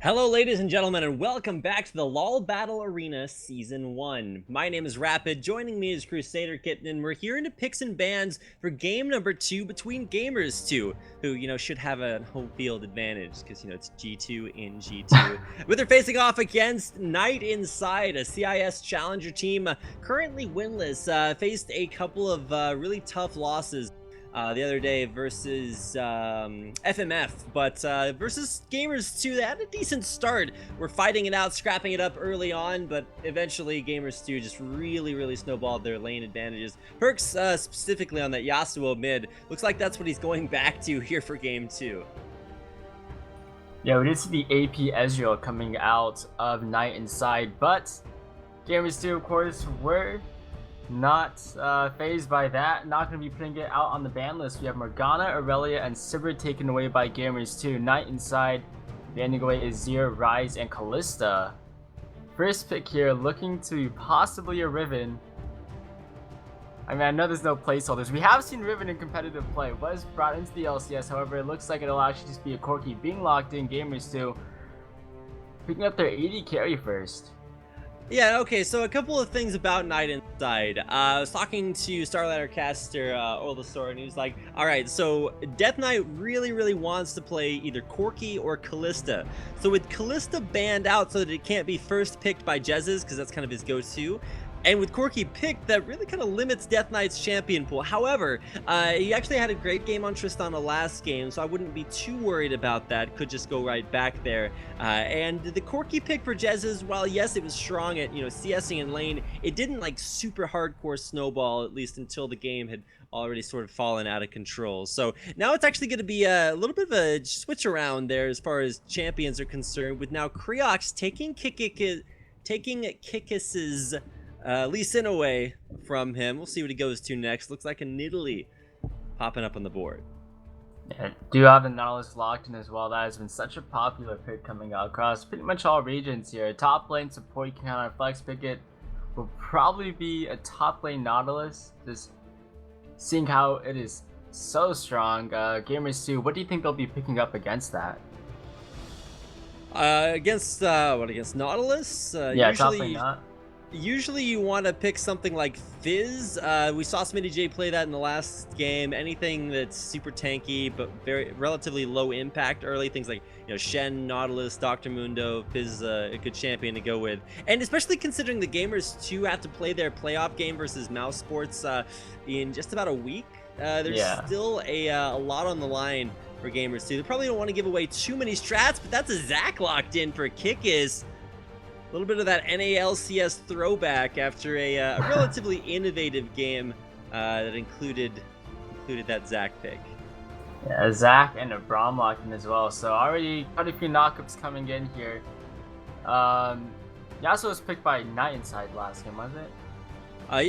Hello ladies and gentlemen, and welcome back to the LOL Battle Arena Season 1. My name is Rapid, joining me is Crusader Kitten, and we're here into picks and bans for game number 2 between Gamers2, who, should have a home field advantage, because, it's G2 in G2. But they're facing off against Night Inside, a CIS challenger team, currently winless, faced a couple of really tough losses the other day versus FMF, but versus Gamers2, they had a decent start. We're fighting it out, scrapping it up early on, but eventually Gamers2 just really snowballed their lane advantages. Perks specifically on that Yasuo mid, looks like that's what he's going back to here for game 2. Yeah, we did see the AP Ezreal coming out of Night Inside, but Gamers2, of course, were not phased by that. Not going to be putting it out on the ban list. We have Morgana, Aurelia, and Sivir taken away by Gamers2. Night Inside, banning away Azir, Ryze, and Kalista. First pick here, looking to possibly a Riven. I mean, I know there's no placeholders. We have seen Riven in competitive play. It was brought into the LCS, however, it looks like it'll actually just be a Corki being locked in. Gamers2 picking up their AD carry first. Yeah, okay, so a couple of things about Night Inside. I was talking to Starlighter caster Olasor, and he was like, alright, so Death Knight really wants to play either Corki or Kalista. So with Kalista banned out so that it can't be first picked by Jez's, because that's kind of his go-to, and with Corki picked, that really kind of limits Death Knight's champion pool. However, he actually had a great game on Tristana last game, so I wouldn't be too worried about that. Could just go right back there. And the Corki pick for Jez's, while yes, it was strong at, CSing in lane, it didn't like super hardcore snowball, at least until the game had already sort of fallen out of control. So now it's actually going to be a little bit of a switch around there as far as champions are concerned, with now Creox taking Kikis's Lee Sin away from him. We'll see what he goes to next. Looks like a Nidalee popping up on the board. Yeah, do have the Nautilus locked in as well. That has been such a popular pick coming out across pretty much all regions here. Top lane support, you can count on Flex pick it. Will probably be a top lane Nautilus. Just seeing how it is so strong. Gamers2, what do you think they'll be picking up against that? Against Nautilus? Yeah, top lane not. Usually you want to pick something like Fizz. We saw Smitty J play that in the last game. Anything that's super tanky but relatively low impact early, things like Shen, Nautilus, Dr. Mundo, Fizz, a good champion to go with. And especially considering the Gamers2 have to play their playoff game versus Mouse Sports in just about a week. There's still a lot on the line for Gamers2. They probably don't want to give away too many strats, but that's a Zac locked in for Kikis. A little bit of that NALCS throwback after a relatively innovative game that included that Zac pick. Yeah, Zac and a Braum locked in as well. So already quite a few knockups coming in here. Yasuo was picked by Night Inside last game, was it?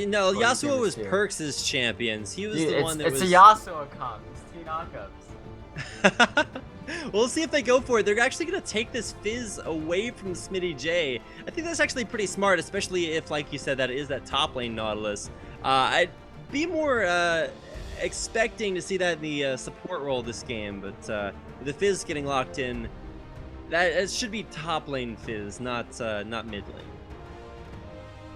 No, Yasuo was Perks' champions. He was the one that was... It's a Yasuo account. It's 2 knockups. We'll see if they go for it. They're actually going to take this Fizz away from Smitty J. I think that's actually pretty smart, especially if, like you said, that is that top lane Nautilus. I'd be more expecting to see that in the support role this game, but the Fizz getting locked in, it should be top lane Fizz, not mid lane.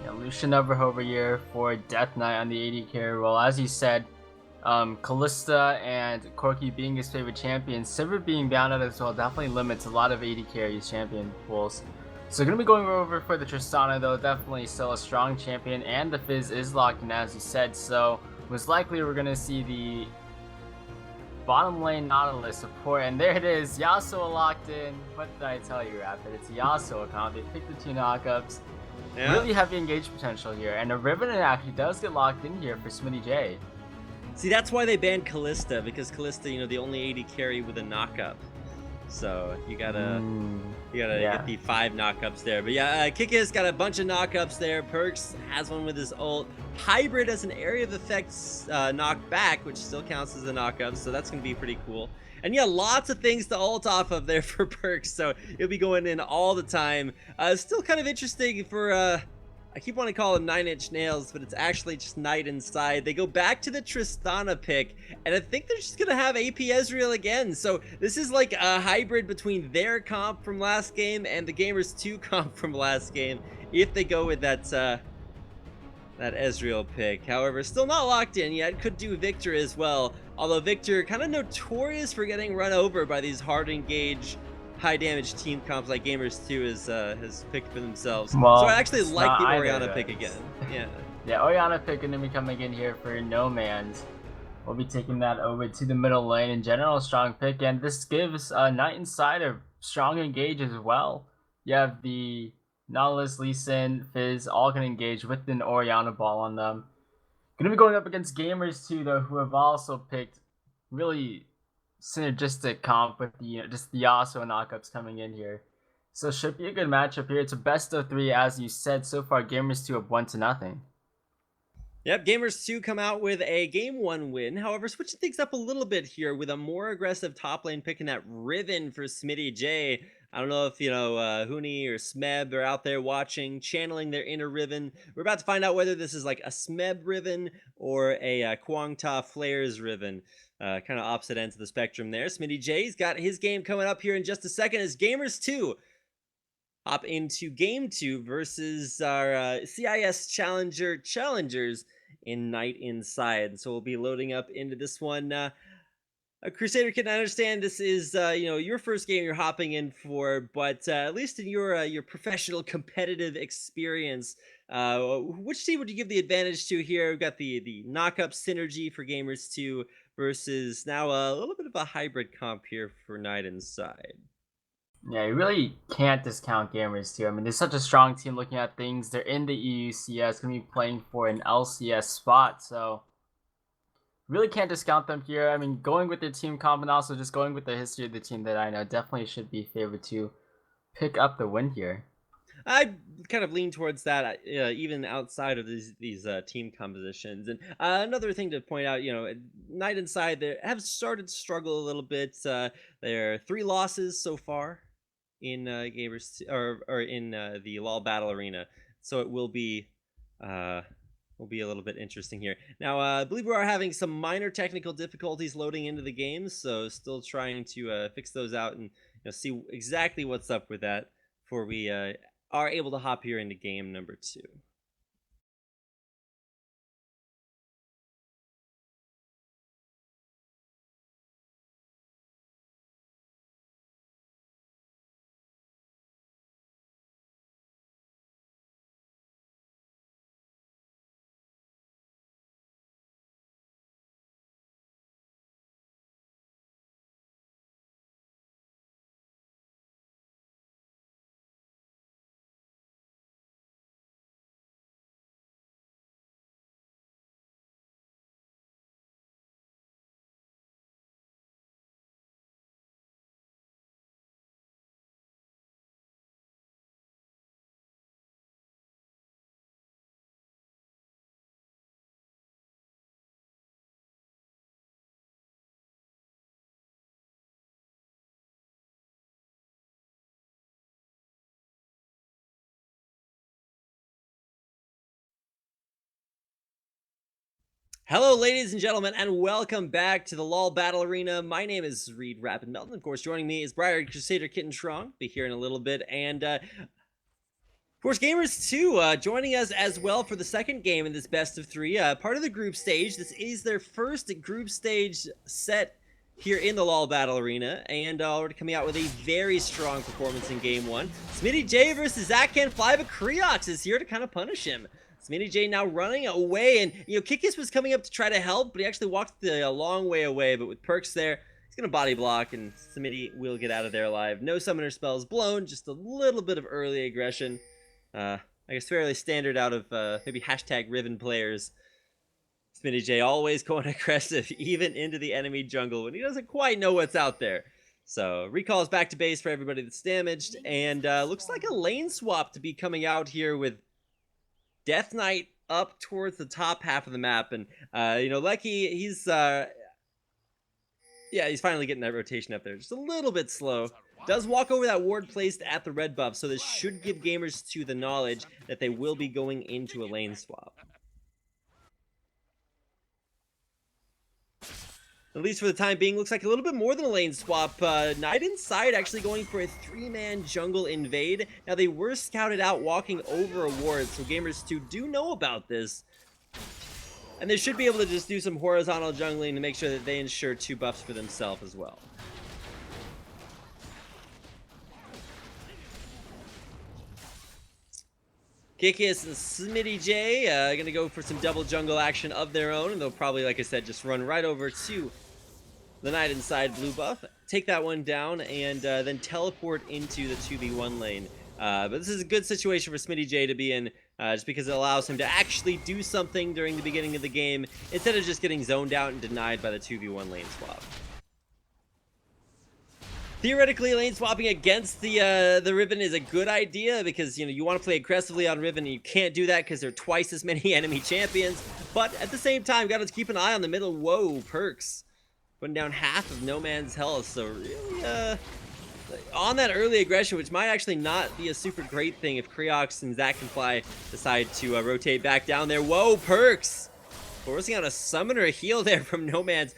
Yeah, Lucian over here for Death Knight on the AD carry role. As you said, Kalista and Corki being his favorite champion, Sivir being bound out as well definitely limits a lot of AD carries champion pools. So going to be going over for the Tristana though, definitely still a strong champion, and the Fizz is locked in as you said, so most likely we're going to see the bottom lane Nautilus support, and there it is, Yasuo locked in. What did I tell you, Rapid? It's a Yasuo account. They picked the 2 knockups. Yeah. Really heavy engage potential here, and a Riven actually does get locked in here for Smitty J. See, that's why they banned Kalista, because Kalista, the only AD carry with a knockup. So you gotta get the 5 knockups there. But yeah, Kikis got a bunch of knockups there. Perks has one with his ult. Hybrid has an area of effects knockback, which still counts as a knockup. So that's gonna be pretty cool. And yeah, lots of things to ult off of there for Perks. So he'll be going in all the time. Still kind of interesting for I keep wanting to call them 9-inch nails, but it's actually just Knight Inside. They go back to the Tristana pick, and I think they're just gonna have AP Ezreal again. So this is like a hybrid between their comp from last game and the Gamers2 comp from last game, if they go with that Ezreal pick. However, still not locked in yet. Could do Victor as well. Although Victor kind of notorious for getting run over by these hard engage, high damage team comps like Gamers2 has picked for themselves. Well, so I actually like the Orianna either, pick again. Yeah. Yeah, Orianna pick going to be coming in here for No Man's. We'll be taking that over to the middle lane. In general, strong pick, and this gives Knight Inside a strong engage as well. You have the Nautilus, Lee Sin, Fizz, all can engage with an Orianna ball on them. Gonna be going up against Gamers2 though, who have also picked really synergistic comp with the just the Yasuo knockups coming in here. So should be a good matchup here. It's a best of 3, as you said. So far, Gamers2 have 1-0. Yep, Gamers2 come out with a Game 1 win. However, switching things up a little bit here with a more aggressive top lane picking that Riven for Smitty J. I don't know if, Huni or Smeb are out there watching, channeling their inner Riven. We're about to find out whether this is like a Smeb Riven or a Kwangta Flares Riven. Kind of opposite ends of the spectrum there. Smitty J's got his game coming up here in just a second as Gamers2 hop into Game 2 versus our CIS Challengers in Knight Inside. So we'll be loading up into this one. Crusader Kid, I understand this is your first game you're hopping in for, but at least in your professional competitive experience, which team would you give the advantage to here? We've got the knock-up synergy for Gamers2 versus now a little bit of a hybrid comp here for Knight Inside. Yeah, you really can't discount Gamers2. I mean, they're such a strong team looking at things. They're in the EUCS, going to be playing for an LCS spot, so really can't discount them here. I mean, going with their team comp and also just going with the history of the team that I know definitely should be favored to pick up the win here. I kind of lean towards that, even outside of these team compositions. And another thing to point out, Knight Inside they have started to struggle a little bit. There are 3 losses so far in Gamers or in the LoL Battle Arena, so it will be a little bit interesting here. Now, I believe we are having some minor technical difficulties loading into the game, so still trying to fix those out and see exactly what's up with that before we are able to hop here into game number 2. Hello, ladies and gentlemen, and welcome back to the LoL Battle Arena. My name is Reed Rapid Melton. Of course, joining me is Briar Crusader Kitten Strong. Be here in a little bit. And, of course, Gamers2 joining us as well for the second game in this best of 3. Part of the group stage. This is their first group stage set here in the LoL Battle Arena. And already coming out with a very strong performance in Game 1. Smitty J versus Zach Can't Fly, but Creox is here to kind of punish him. Smitty J now running away, and Kikis was coming up to try to help, but he actually walked a long way away. But with Perks there, he's gonna body block, and Smitty will get out of there alive. No summoner spells blown, just a little bit of early aggression. I guess fairly standard out of maybe hashtag Riven players. Smitty J always going aggressive, even into the enemy jungle when he doesn't quite know what's out there. So recalls back to base for everybody that's damaged, and looks like a lane swap to be coming out here with Death Knight up towards the top half of the map, and Lecky, he's finally getting that rotation up there, just a little bit slow. Does walk over that ward placed at the red buff, so this should give Gamers2 the knowledge that they will be going into a lane swap. At least for the time being, looks like a little bit more than a lane swap. Knight Inside actually going for a 3-man jungle invade. Now, they were scouted out walking over a ward, so Gamers2 do know about this. And they should be able to just do some horizontal jungling to make sure that they ensure 2 buffs for themselves as well. Kikis and Smitty J gonna go for some double jungle action of their own, and they'll probably, like I said, just run right over to the Knight Inside blue buff, take that one down, and then teleport into the 2v1 lane. But this is a good situation for Smitty J to be in, just because it allows him to actually do something during the beginning of the game, instead of just getting zoned out and denied by the 2v1 lane swap. Theoretically, lane swapping against the Riven is a good idea because, you know, you want to play aggressively on Riven and you can't do that because there are twice as many enemy champions. But at the same time, got to keep an eye on the middle. Whoa, Perks. Putting down half of No Man's health. So really, on that early aggression, which might actually not be a super great thing if Creox and Zach Can Fly decide to rotate back down there. Whoa, Perks. Forcing out a summoner heal there from No Man's.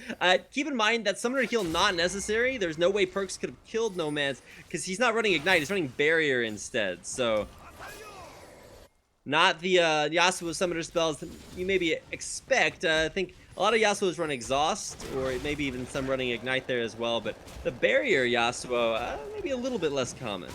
Keep in mind that summoner heal not necessary. There's no way Perks could have killed No Man's because he's not running Ignite. He's running Barrier instead. So, not the Yasuo summoner spells that you maybe expect. I think a lot of Yasuos run Exhaust, or maybe even some running Ignite there as well. But the Barrier Yasuo, maybe a little bit less common.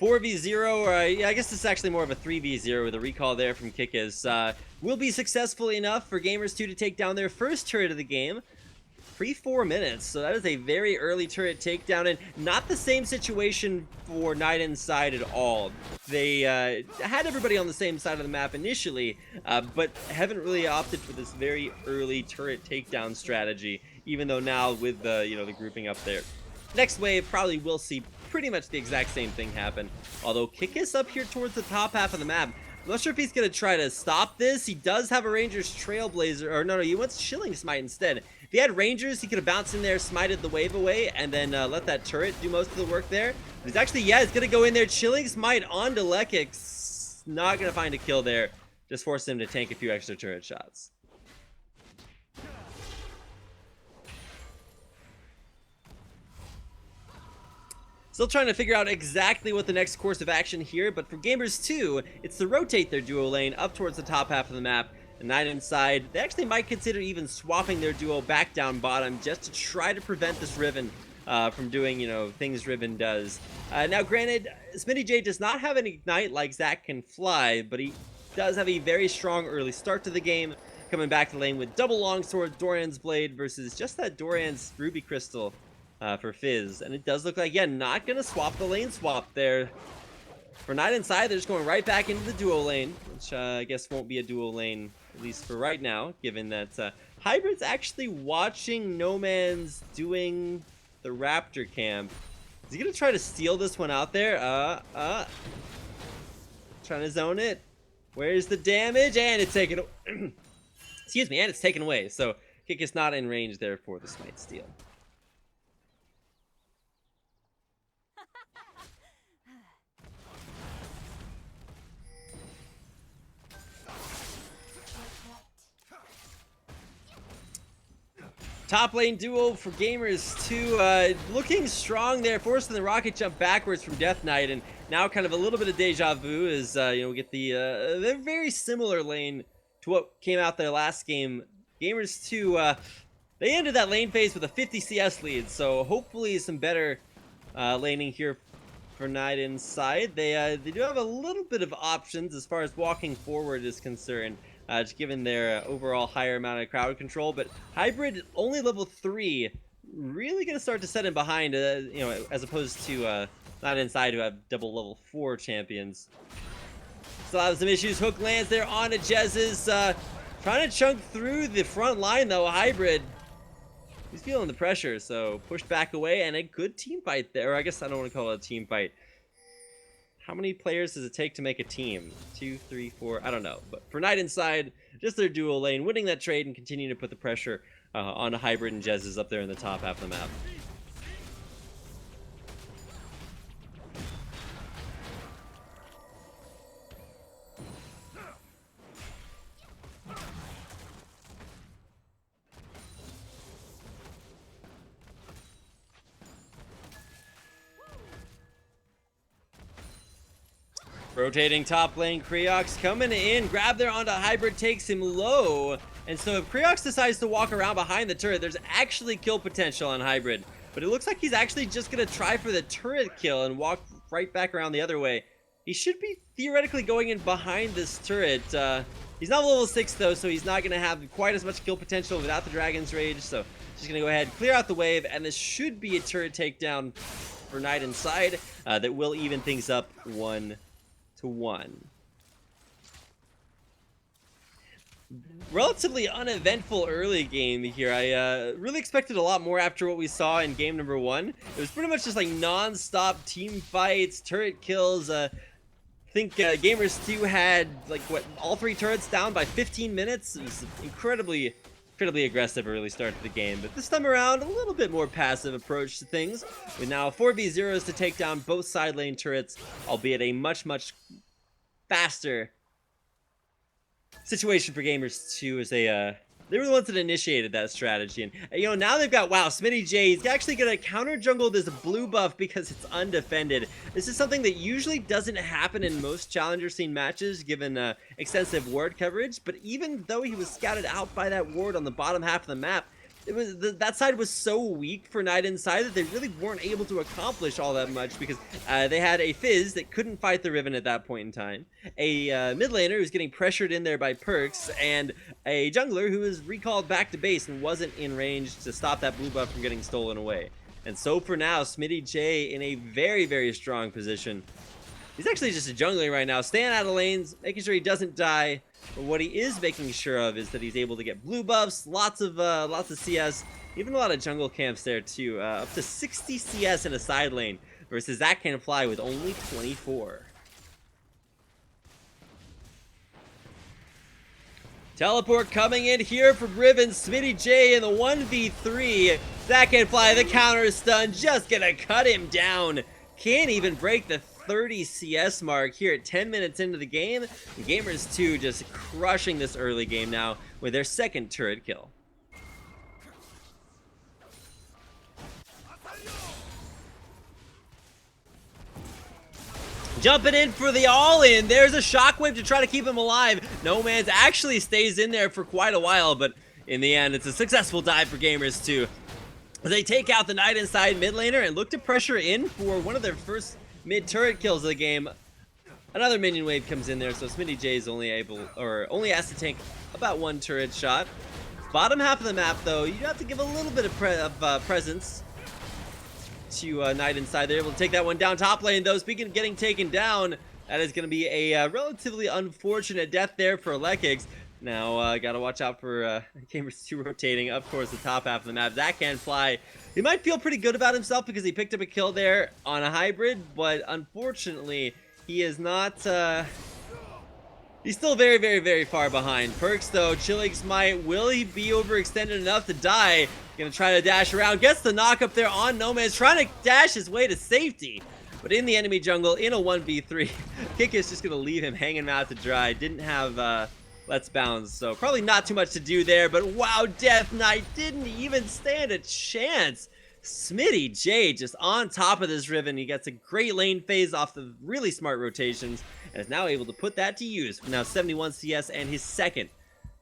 4v0, or yeah, I guess this is actually more of a 3v0 with a recall there from Kikis. Will be successful enough for Gamers2 to take down their first turret of the game. Pre-4 minutes, so that is a very early turret takedown, and not the same situation for Knight Inside at all. They had everybody on the same side of the map initially, but haven't really opted for this very early turret takedown strategy, even though now with the, you know, the grouping up there. Next wave probably will see pretty much the exact same thing happen, although Kikis up here towards the top half of the map. I'm not sure if he's going to try to stop this. He does have a Ranger's Trailblazer, or no, he wants Chilling Smite instead. If he had Rangers, he could have bounced in there, smited the wave away, and then let that turret do most of the work there. But he's actually, yeah, he's going to go in there, Chilling Smite onto Lekix. Not going to find a kill there. Just force him to tank a few extra turret shots. Still trying to figure out exactly what the next course of action here, but for Gamers2, it's to rotate their duo lane up towards the top half of the map. And Knight Inside, they actually might consider even swapping their duo back down bottom just to try to prevent this Riven from doing, you know, things Riven does. Now, granted, Smitty J does not have an Ignite like Zach Can Fly, but he does have a very strong early start to the game, coming back to lane with double longsword, Dorian's Blade versus just that Dorian's Ruby Crystal. For Fizz, and it does look like, yeah, not gonna swap the lane swap there. For Knight Inside, they're just going right back into the duo lane, which I guess won't be a duo lane, at least for right now, given that Hybrid's actually watching No Man's doing the Raptor camp. Is he gonna try to steal this one out there? Trying to zone it. Where's the damage? And it's taken excuse me, and it's taken away. So Kick is not in range there for the Smite steal. Top lane duo for Gamers2, looking strong there, forcing the rocket jump backwards from Death Knight, and now kind of a little bit of deja vu as, you know, we get the very similar lane to what came out their last game. Gamers2, they ended that lane phase with a 50 CS lead, so hopefully some better laning here for Knight Inside. They do have a little bit of options as far as walking forward is concerned. Just given their overall higher amount of crowd control, but Hybrid only level 3, really gonna start to set him behind, you know, as opposed to Knight Inside, who have double level 4 champions. Still have some issues. Hook lands there on Jez's, trying to chunk through the front line though. Hybrid, he's feeling the pressure, so pushed back away, and a good team fight there. Or I guess I don't want to call it a team fight. How many players does it take to make a team? 2, 3, 4, I don't know. But for Knight Inside, just their dual lane, winning that trade and continuing to put the pressure on Hybrid and Jez's up there in the top half of the map. Rotating top lane, Creox coming in, grab there onto Hybrid, takes him low. And so if Creox decides to walk around behind the turret, there's actually kill potential on Hybrid. But it looks like he's actually just going to try for the turret kill and walk right back around the other way. He should be theoretically going in behind this turret. He's not level 6 though, so he's not going to have quite as much kill potential without the Dragon's Rage. So just going to go ahead, clear out the wave, and this should be a turret takedown for Knight Inside that will even things up 1-1. Relatively uneventful early game here. I really expected a lot more after what we saw in game number 1. It was pretty much just like non-stop team fights, turret kills. I think Gamers2 had like all 3 turrets down by 15 minutes. It was incredibly aggressive early start to the game, but this time around a little bit more passive approach to things, with now 4v0s to take down both side lane turrets, albeit a much faster situation for Gamers2 as they were the ones that initiated that strategy. And you know, now they've got, wow, Smitty J, he's actually gonna counter jungle this blue buff because it's undefended. This is something that usually doesn't happen in most challenger scene matches given extensive ward coverage, but even though he was scouted out by that ward on the bottom half of the map, that side was so weak for Knight Inside that they really weren't able to accomplish all that much because they had a Fizz that couldn't fight the Riven at that point in time, a mid laner who's getting pressured in there by Perks, and a jungler who was recalled back to base and wasn't in range to stop that blue buff from getting stolen away. And so for now, Smitty J in a very strong position. He's actually just a jungler right now, staying out of lanes, making sure he doesn't die. But what he is making sure of is that he's able to get blue buffs, lots of CS, even a lot of jungle camps there too. Up to 60 CS in a side lane versus that can fly with only 24. Teleport coming in here from Riven, Smitty J in the 1v3. That can fly, the counter stun, just gonna cut him down. Can't even break the 30 CS mark here at 10 minutes into the game. Gamers2 just crushing this early game now with their second turret kill. Jumping in for the all-in. There's a shockwave to try to keep him alive. No Man's actually stays in there for quite a while, but in the end, it's a successful dive for Gamers2. They take out the Knight Inside mid laner and look to pressure in for one of their first mid turret kills of the game. Another minion wave comes in there, so Smitty J is only has to tank about 1 turret shot. Bottom half of the map, though, you have to give a little bit of presence to Knight Inside. They're able to take that one down. Top lane, though, speaking of getting taken down, that is going to be a relatively unfortunate death there for Lekix. Now, gotta watch out for Gamers2 rotating up towards the top half of the map. That can fly. He might feel pretty good about himself because he picked up a kill there on a hybrid, but unfortunately, he is not, he's still very far behind. Perks, though, chilling Smite. Will he be overextended enough to die? Gonna try to dash around. Gets the knock up there on Nomad's, trying to dash his way to safety. But in the enemy jungle, in a 1v3, Kick is just gonna leave him hanging out to dry. Didn't have, Let's Bounce, so probably not too much to do there, but wow, Death Knight didn't even stand a chance. Smitty J just on top of this Riven. He gets a great lane phase off the really smart rotations and is now able to put that to use. Now 71 CS and his second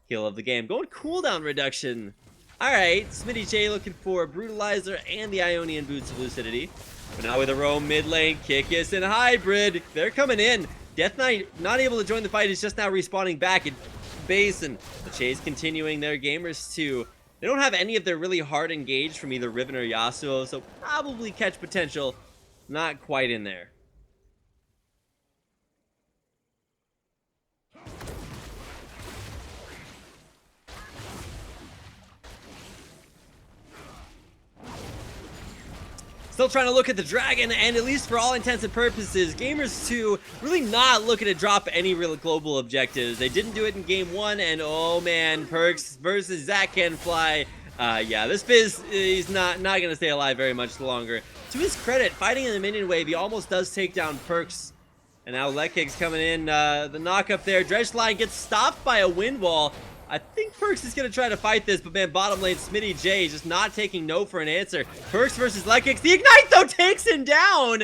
kill of the game. Going cooldown reduction. Alright, Smitty J looking for Brutalizer and the Ionian Boots of Lucidity. But now with a roam mid lane, Kickus and Hybrid, they're coming in. Death Knight not able to join the fight. He's just now respawning back at base, and the chase continuing there. Gamers2, they don't have any of their really hard engage from either Riven or Yasuo, so probably catch potential. Not quite in there. Still trying to look at the dragon, and at least for all intents and purposes, Gamers2 really not looking to drop any real global objectives. They didn't do it in game 1, and oh man, Perks versus Zach Can Fly. Yeah, this Fizz, he's not gonna stay alive very much longer. To his credit, fighting in the minion wave, he almost does take down Perks. And now Lekig's coming in, the knock up there. Dredgeline gets stopped by a wind wall. I think Perks is going to try to fight this, but man, bottom lane, Smitty J just not taking no for an answer. Perks versus Lekix. The Ignite, though, takes him down.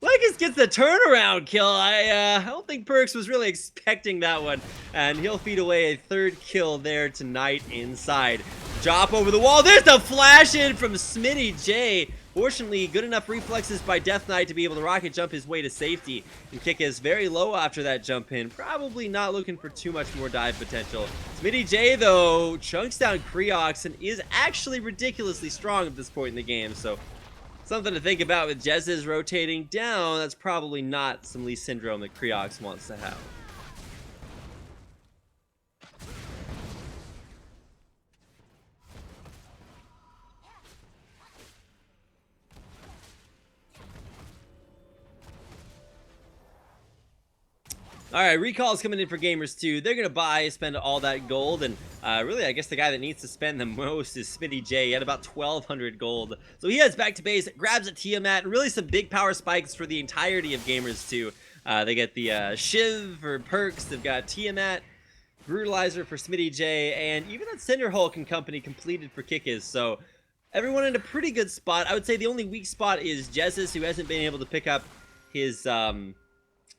Lekix gets the turnaround kill. I don't think Perks was really expecting that one. And he'll feed away a 3rd kill there tonight inside. Drop over the wall. There's the flash in from Smitty J. Fortunately, good enough reflexes by Death Knight to be able to rocket jump his way to safety. And Kick is very low after that jump in. Probably not looking for too much more dive potential. Smitty J, though, chunks down Creox and is actually ridiculously strong at this point in the game. So, something to think about with Jez's rotating down. That's probably not some Lee Syndrome that Creox wants to have. All right, recall's coming in for Gamers2. They're gonna spend all that gold, and really, I guess the guy that needs to spend the most is Smitty J. He had about 1,200 gold, so he heads back to base, grabs a Tiamat, and really some big power spikes for the entirety of Gamers2. They get the Shiv for Perks. They've got Tiamat, Brutalizer for Smitty J, and even that Cinderhulk and company completed for Kickiz. So everyone in a pretty good spot. I would say the only weak spot is Jez's, who hasn't been able to pick up his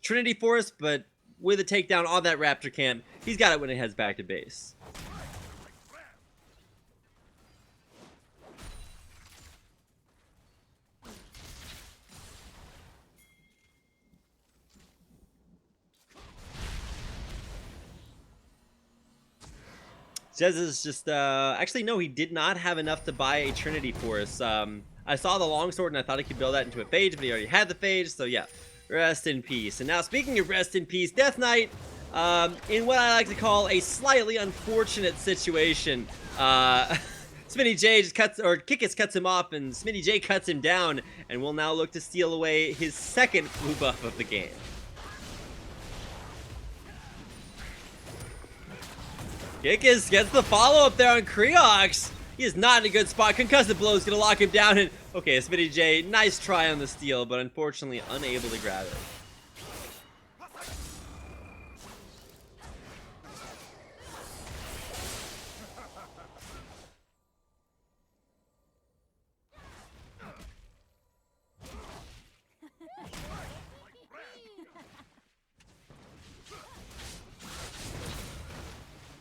Trinity Force, but with a takedown on that Raptor camp, he's got it when it heads back to base. Jez is just, actually no, he did not have enough to buy a Trinity Force. I saw the longsword and I thought he could build that into a phage, but he already had the phage, so yeah. Rest in peace. And now, speaking of rest in peace, Death Knight, in what I like to call a slightly unfortunate situation, Smitty J just Kickiz cuts him off, and Smitty J cuts him down, and will now look to steal away his 2nd blue buff of the game. Kickiz gets the follow-up there on Creox. He is not in a good spot. Concussive blow is going to lock him down. And okay, Smitty J, nice try on the steal, but unfortunately unable to grab it.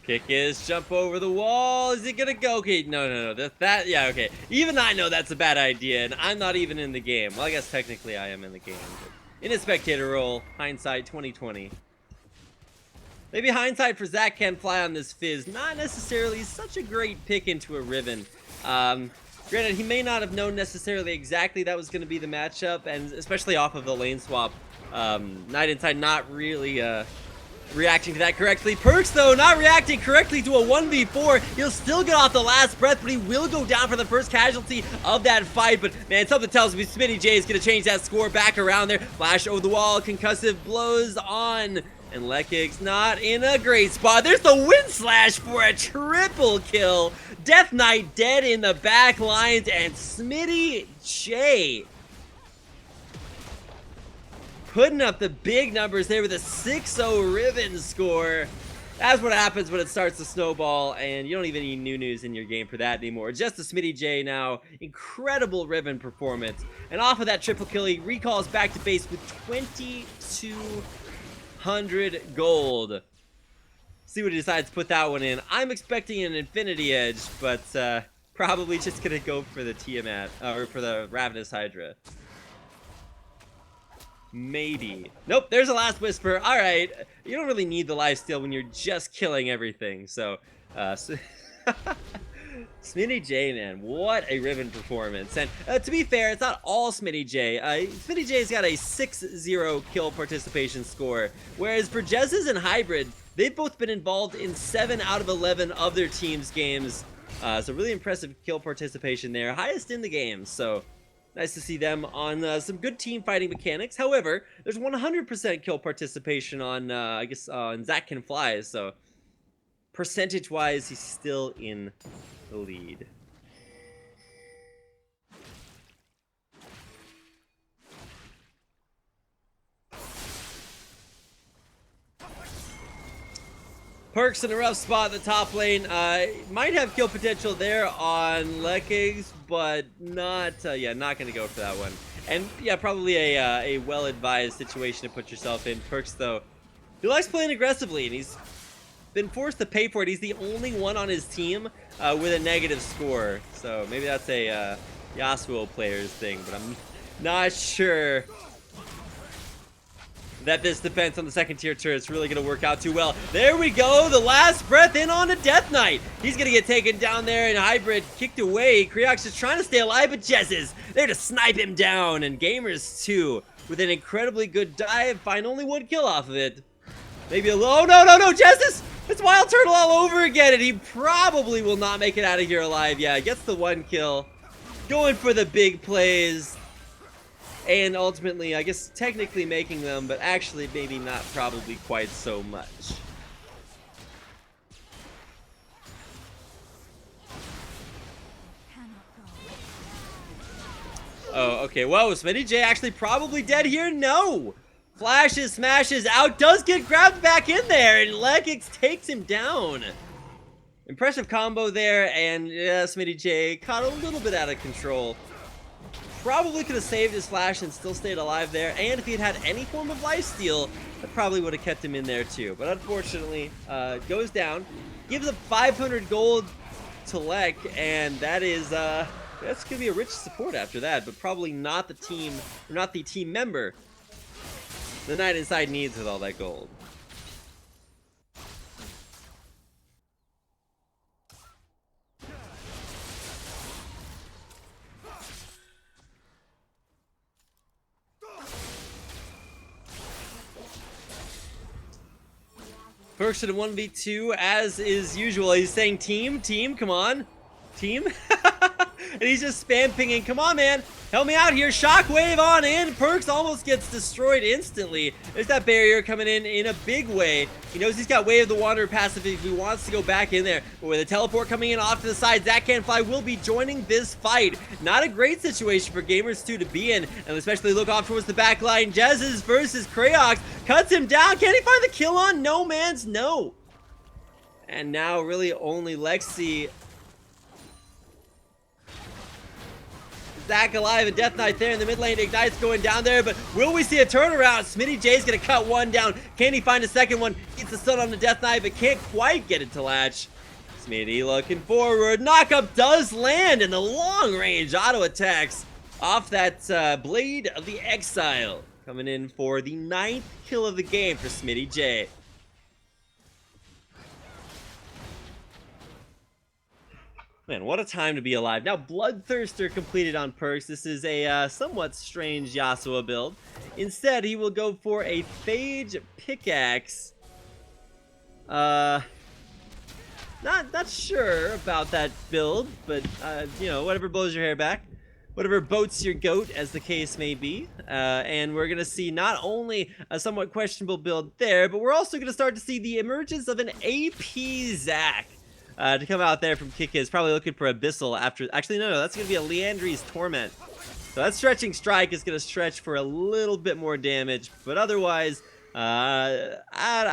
Kickiz, jump over the wall. Is he gonna go? Okay, no. Yeah, okay. Even I know that's a bad idea, and I'm not even in the game. Well, I guess technically I am in the game, but in a spectator role, hindsight 2020. Maybe hindsight for Zach Can Fly on this Fizz. Not necessarily such a great pick into a Riven. Granted, he may not have known necessarily exactly that was going to be the matchup, and especially off of the lane swap. Night Inside not really reacting to that correctly. Perks, though, not reacting correctly to a 1v4. He'll still get off the last breath, but he will go down for the first casualty of that fight. But, man, something tells me Smitty J is going to change that score back around there. Flash over the wall, concussive blows on. And Lekig's not in a great spot. There's the Wind Slash for a triple kill. Death Knight dead in the back lines, and Smitty J putting up the big numbers there with a 6-0 Riven score. That's what happens when it starts to snowball, and you don't even need new news in your game for that anymore. Just a Smitty J now. Incredible Riven performance. And off of that triple kill, he recalls back to base with 2,200 gold. See what he decides to put that one in. I'm expecting an Infinity Edge, but probably just gonna go for the Tiamat, or for the Ravenous Hydra. Maybe. Nope, there's a last whisper. All right, you don't really need the lifesteal when you're just killing everything. So, Smitty J, man, what a Riven performance. And to be fair, it's not all Smitty J. Smitty J's got a 6-0 kill participation score, whereas for Jez's and Hybrid, they've both been involved in 7 out of 11 of their team's games. So really impressive kill participation there, highest in the game. So Nice to see them on some good team fighting mechanics. However, there's 100% kill participation on, I guess, on Zach Can Fly, so percentage-wise, he's still in the lead. Perks in a rough spot in the top lane. Might have kill potential there on Lekig's, but not, yeah, not going to go for that one. And, yeah, probably a well-advised situation to put yourself in. Perks, though, he likes playing aggressively, and he's been forced to pay for it. He's the only one on his team with a negative score. So maybe that's a Yasuo player's thing, but I'm not sure that this defense on the second tier turret is really going to work out too well. There we go, the last breath in on a Death Knight. He's going to get taken down there, and Hybrid kicked away. Creox is trying to stay alive, but Jez is there to snipe him down. And Gamers2 with an incredibly good dive, find only one kill off of it. Maybe a low, no, Jez, it's Wild Turtle all over again, and he probably will not make it out of here alive. Yeah, gets the one kill, going for the big plays. And ultimately, I guess, technically making them, but actually maybe not probably quite so much. Oh, okay. Whoa, Smitty J actually probably dead here? No! Flashes, smashes out, does get grabbed back in there, and Legix takes him down. Impressive combo there, and yeah, Smitty J caught a little bit out of control. Probably could have saved his flash and still stayed alive there, and if he had had any form of lifesteal, that probably would have kept him in there too. But unfortunately, goes down, gives up 500 gold to Lek, and that is that's gonna be a rich support after that, but probably not the team, or not the team member the Night Inside needs with all that gold. Perks in a 1v2, as is usual. He's saying team, come on. Team? And he's just spam pinging. Come on, man. Help me out here. Shockwave on in. Perks almost gets destroyed instantly. There's that barrier coming in a big way. He knows he's got Way of the Wanderer passive if he wants to go back in there. But with a teleport coming in off to the side, Zach Can Fly will be joining this fight. Not a great situation for Gamers2 to be in, and especially look off towards the back line. Jez's versus Kraox cuts him down. Can he find the kill on? No man's no. And now really only Lexi. Zach alive and Death Knight there in the mid lane. Ignite's going down there, but will we see a turnaround? Smitty J's gonna cut one down. Can he find a second one? Gets the stun on the Death Knight, but can't quite get it to latch. Smitty looking forward. Knockup does land, and the long range auto attacks off that Blade of the Exile. Coming in for the 9th kill of the game for Smitty J. Man, what a time to be alive. Now, Bloodthirster completed on Perks. This is a somewhat strange Yasuo build. Instead, he will go for a Phage Pickaxe. Not sure about that build, but, you know, whatever blows your hair back. Whatever boats your goat, as the case may be. And we're going to see not only a somewhat questionable build there, but we're also going to start to see the emergence of an AP Zac. To come out there from Kickiz, probably looking for Abyssal after. Actually, no, that's going to be a Leandri's Torment. So that Stretching Strike is going to stretch for a little bit more damage, but otherwise, I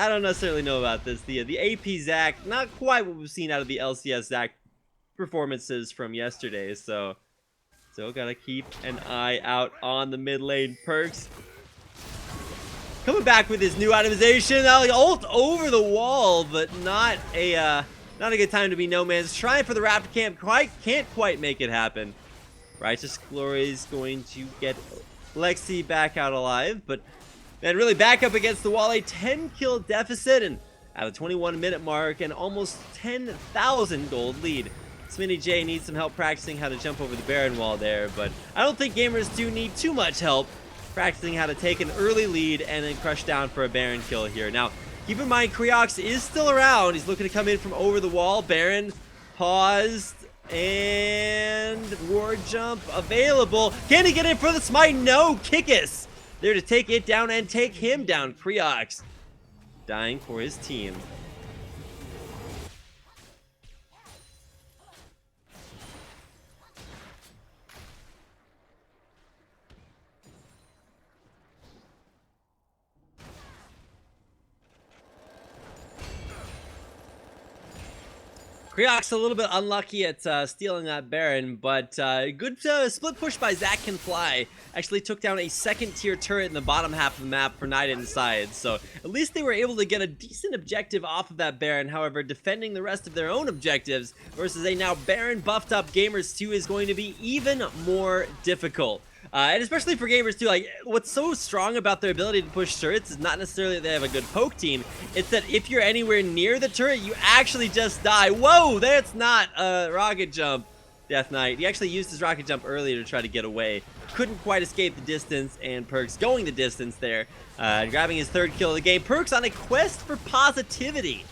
don't necessarily know about this. The AP Zac, not quite what we've seen out of the LCS Zac performances from yesterday. So still gotta keep an eye out on the mid lane. Perks coming back with his new itemization. Ult over the wall, but not a good time to be No Man's. Trying for the Raptor Camp, can't quite make it happen. Righteous Glory is going to get Lexi back out alive, but man, really back up against the wall. A 10 kill deficit, and at a 21-minute mark, and almost 10,000 gold lead. Smitty J needs some help practicing how to jump over the Baron wall there, but I don't think gamers do need too much help practicing how to take an early lead and then crush down for a Baron kill here. Now, keep in mind, Creox is still around. He's looking to come in from over the wall. Baron paused. And war jump available. Can he get in for the smite? No, Kickus there to take it down and take him down. Creox dying for his team. Creox a little bit unlucky at stealing that Baron, but good split push by Zach Can Fly. Actually took down a second tier turret in the bottom half of the map for Knight Inside, so at least they were able to get a decent objective off of that Baron. However, defending the rest of their own objectives versus a now Baron buffed up Gamers2 is going to be even more difficult. And especially for Gamers2, like, what's so strong about their ability to push turrets is not necessarily that they have a good poke team. It's that if you're anywhere near the turret, you actually just die. Whoa, that's not a rocket jump, Death Knight. He actually used his rocket jump earlier to try to get away. Couldn't quite escape the distance, and Perks going the distance there, grabbing his third kill of the game. Perks on a quest for positivity.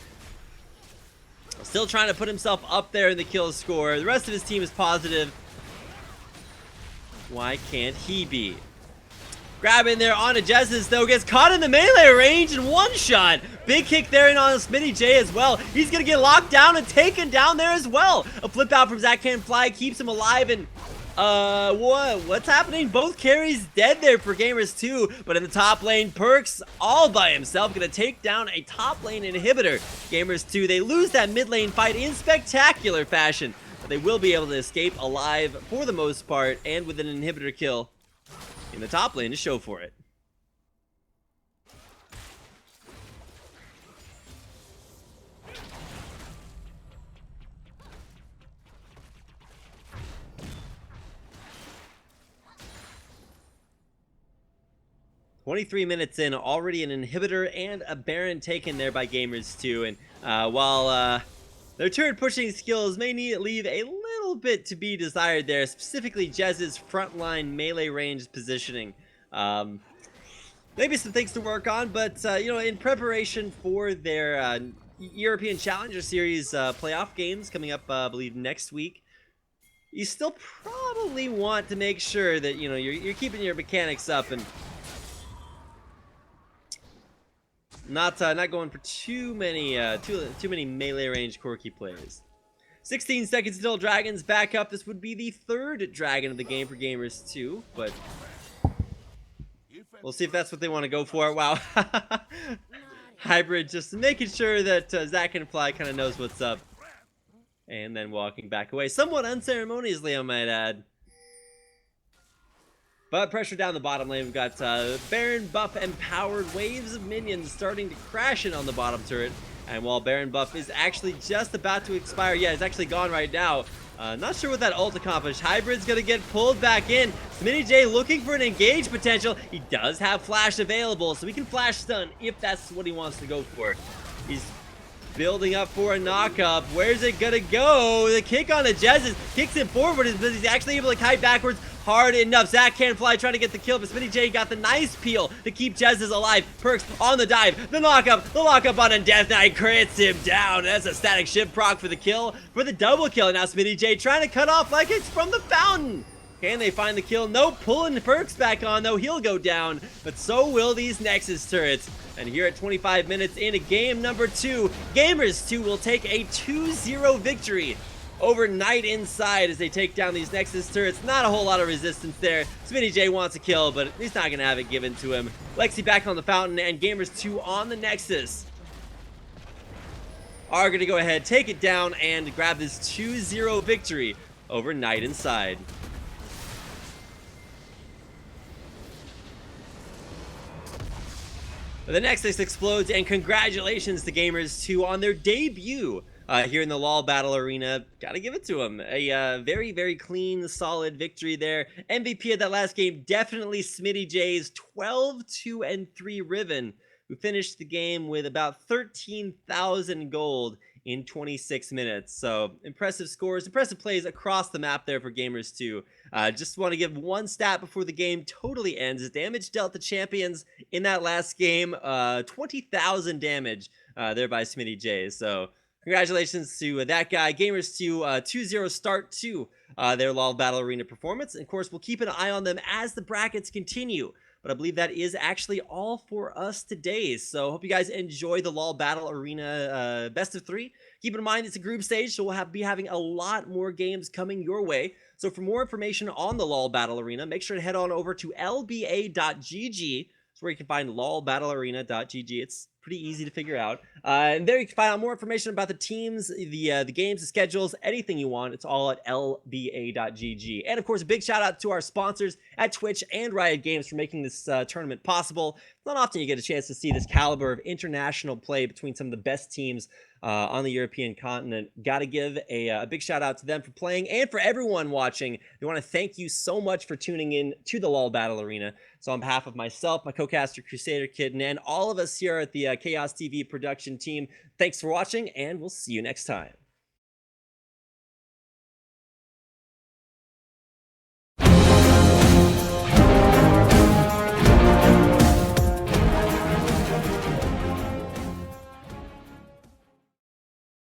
Still trying to put himself up there in the kill score. The rest of his team is positive. Why can't he be? Grab in there onto Jez's though, gets caught in the melee range and one shot. Big kick there in on Smitty J as well. He's gonna get locked down and taken down there as well. A flip out from Zach Can Fly keeps him alive, and what's happening? Both carries dead there for Gamers2, but in the top lane, Perks all by himself gonna take down a top lane inhibitor. Gamers2, they lose that mid lane fight in spectacular fashion. They will be able to escape alive for the most part, and with an inhibitor kill in the top lane to show for it. "23 minutes in, already an inhibitor and a Baron taken there by Gamers2, and while their turret pushing skills may leave a little bit to be desired there, specifically Jez's frontline melee range positioning. Maybe some things to work on, but you know, in preparation for their European Challenger Series playoff games coming up, I believe next week, you still probably want to make sure that, you know, you're keeping your mechanics up and not going for too many melee range quirky plays. 16 seconds until Dragons back up. This would be the third dragon of the game for Gamers2, but we'll see if that's what they want to go for. Wow. Hybrid just making sure that Zach Can Fly kind of knows what's up, and then walking back away somewhat unceremoniously, I might add. But pressure down the bottom lane. We've got Baron buff empowered waves of minions starting to crash in on the bottom turret. And while Baron buff is actually just about to expire, yeah, it's actually gone right now. Not sure what that ult accomplished. Hybrid's gonna get pulled back in. Smitty J looking for an engage potential. He does have flash available, so he can flash stun if that's what he wants to go for. He's building up for a knock-up. Where's it gonna go? The kick on the Jez kicks him forward, but he's actually able to kite backwards hard enough. Zach Can Fly trying to get the kill, but Smitty J got the nice peel to keep Jez's alive. Perks on the dive. The lockup on a Death Knight crits him down. That's a static ship proc for the kill, for the double kill. Now Smitty J trying to cut off like it's from the fountain. Can they find the kill? Nope. Pulling Perks back on, though. He'll go down, but so will these Nexus turrets. And here at 25 minutes into game number 2, Gamers2 will take a 2-0 victory over Knight Inside as they take down these Nexus turrets. Not a whole lot of resistance there. Smitty J wants a kill, but he's not going to have it given to him. Lexi back on the fountain, and Gamers2 on the Nexus are going to go ahead, take it down, and grab this 2-0 victory over Knight Inside. The Nexus explodes, and congratulations to Gamers2 on their debut here in the LoL Battle Arena. Gotta give it to them. A very, very clean, solid victory there. MVP of that last game, definitely Smitty J's 12-2-3 Riven, who finished the game with about 13,000 gold in 26 minutes. So impressive scores, impressive plays across the map there for Gamers2. Just want to give one stat before the game totally ends. Damage dealt the champions in that last game, 20,000 damage there by Smitty J. So Congratulations to that guy, Gamers2 2-0 start to their LoL Battle Arena performance. And of course, we'll keep an eye on them as the brackets continue. But I believe that is actually all for us today. So hope you guys enjoy the LoL Battle Arena best of 3. Keep in mind it's a group stage, so we'll be having a lot more games coming your way. So for more information on the LoL Battle Arena, make sure to head on over to lba.gg. That's where you can find lolbattlearena.gg. It's pretty easy to figure out. And there you can find out more information about the teams, the games, the schedules, anything you want. It's all at lba.gg. And of course, a big shout out to our sponsors at Twitch and Riot Games for making this tournament possible. It's not often you get a chance to see this caliber of international play between some of the best teams on the European continent. Got to give a big shout out to them for playing and for everyone watching. We want to thank you so much for tuning in to the LoL Battle Arena. So on behalf of myself, my co-caster Crusader Kitten, and all of us here at the Chaos TV production team, thanks for watching, and we'll see you next time.